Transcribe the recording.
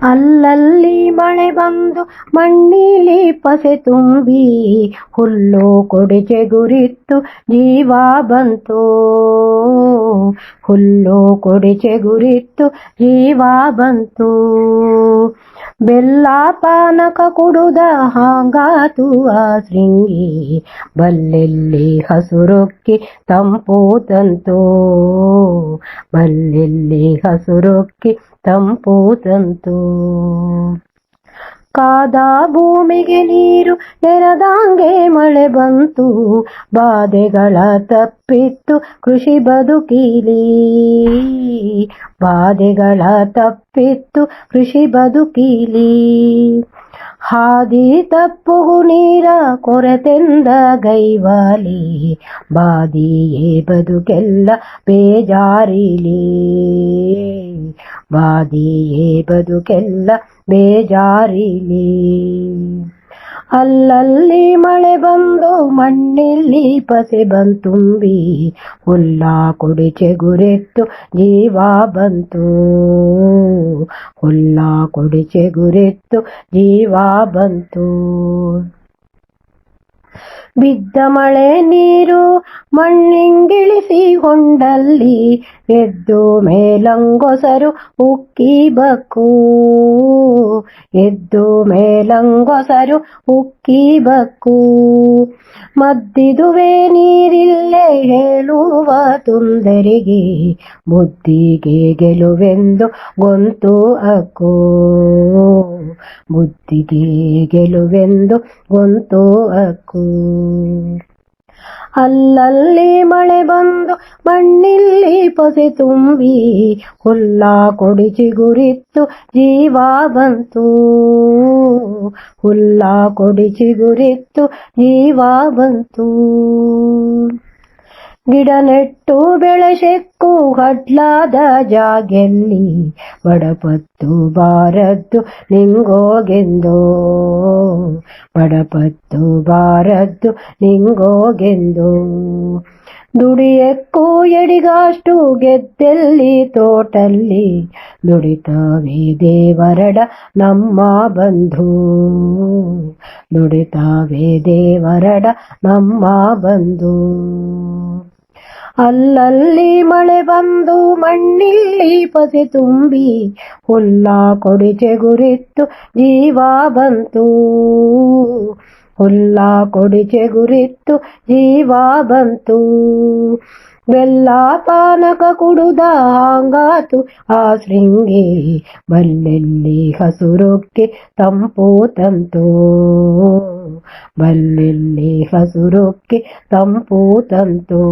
ಅಲ್ಲಲ್ಲಿ ಮಳೆ ಬಂದು ಮಣ್ಣಿಲಿ ಪಸೆ ತುಂಬಿ ಹುಲ್ಲು ಕೊಡಿಚೆ ಗುರಿತ್ತು ಜೀವ ಬಂತು. ಹುಲ್ಲು ಕೊಡಿಚೆ ಗುರಿತ್ತು ಜೀವ ಬಂತು. ಬೆಲ್ಲ ಪಾನಕ ಕುಡುದ ಹಾಗಾತು ಆ ಶೃಂಗಿ ಬಲ್ಲೆಲ್ಲಿ ಹಸುರೊಕ್ಕಿ ತಂಪು ತಂತು. ಬಲ್ಲೆಲ್ಲಿ ಹಸುರೊಕ್ಕಿ ತಂಪು ತಂತು. ಕಾದ ಭೂಮಿಗೆ ನೀರು ಎರದಂಗೆ ಮಳೆ ಬಂತು. ಬಾಧೆಗಳ ತಪ್ಪಿತ್ತು ಕೃಷಿ ಬದುಕಿಲಿ. ಬಾಧೆಗಳ ತಪ್ಪಿತ್ತು ಕೃಷಿ ಬದುಕಿಲಿ. ಹಾದಿ ತಪ್ಪುಗು ನೀರ ಕೊರತೆಂದ ಗೈವಾಲಿ. ಬಾದಿಯೇ ಬದುಕೆಲ್ಲ ಬೇಜಾರಿಲಿ. ಬಾದಿಯೇ ಬದುಕೆಲ್ಲ ಬೇಜಾರಿಲಿ. ಅಲ್ಲಲ್ಲಿ ಮಳೆ ಬಂದು ಮಣ್ಣಿಲ್ಲಿ ಪಸೆ ಬಂತುಂಬಿ ಹುಲ್ಲ ಕೊಡಿಚೆ ಗುರೆತ್ತು ಜೀವ ಬಂತು. ಹುಲ್ಲ ಕೊಡಿಚೆ ಗುರೆತ್ತು ಜೀವ ಬಂತು. ಬಿದ್ದ ಮಳೆ ನೀರು ಮಣ್ಣಿಂಗಿಳಿಸಿ ಹೊಂಡಲ್ಲಿ ಎದ್ದು ಮೇಲಂಗೊಸರು ಉಕ್ಕಿ ಬಕ್ಕು. ಎದ್ದು ಮೇಲಂಗೊಸರು ಉಕ್ಕಿ ಬಕ್ಕು. ಮದ್ದಿದುವೆ ನೀರಿಲ್ಲೇ ಹೇಳುವ ತೊಂದರೆಗೆ ಬುದ್ಧಿಗೆ ಗೆಲುವೆಂದು ಗೊಂತು ಅಕ್ಕು. ಬುದ್ಧಿಗೆ ಗೆಲುವೆಂದು ಗೊಂತು ಅಕ್ಕು. ಅಲ್ಲಲ್ಲಿ ಮಳೆ ಬಂದು ಮಣ್ಣಿಲ್ಲಿ ಪೊಸೆ ತುಂಬಿ ಹುಲ್ಲ ಕೊಡಿಚಿ ಗುರಿತ್ತು ಜೀವ ಬಂತು. ಹುಲ್ಲ ಕೊಡಿಚಿ ಗುರಿತ್ತು ಜೀವ ಬಂತು. ಗಿಡ ನೆಟ್ಟು ಬೆಳೆಸೆಕ್ಕು ಹಡ್ಲಾದ ಜಾಗೆಲ್ಲಿ ಬಡಪತ್ತು ಬಾರದ್ದು ನಿಂಗೋಗೆಂದೋ. ಬಡಪತ್ತು ಬಾರದ್ದು ನಿಂಗೋಗೆಂದೋ. ದುಡಿಯಕ್ಕು ಎಡಿಗಾಷ್ಟು ಗೆದ್ದೆಲ್ಲಿ ತೋಟಲ್ಲಿ ದುಡಿತಾವೆ ದೇವರಡ ನಮ್ಮ ಬಂಧು. ದುಡಿತಾವೆ ದೇವರಡ ನಮ್ಮ ಬಂಧು. ಅಲ್ಲಲ್ಲಿ ಮಳೆ ಬಂದು ಮಣ್ಣಿಲ್ಲಿ ಪಸೆ ತುಂಬಿ ಹುಲ್ಲ ಕೊಡಿಚೆ ಗುರಿತ್ತು ಜೀವ ಬಂತು. ಹುಲ್ಲ ಕೊಡಿಚೆ ಗುರಿತ್ತು ಜೀವ ಬಂತು. ಬೆಲ್ಲ ಪಾನಕ ಕುಡುದ ಹಾಗಾತು ಆ ಶೃಂಗಿ ಬಲ್ಲೆಲ್ಲಿ ಹಸುರೊಕ್ಕಿ ತಂಪು ತಂತು. ಬಲ್ಲೆಲ್ಲಿ ಹಸುರೊಕ್ಕಿ ತಂಪು ತಂತು.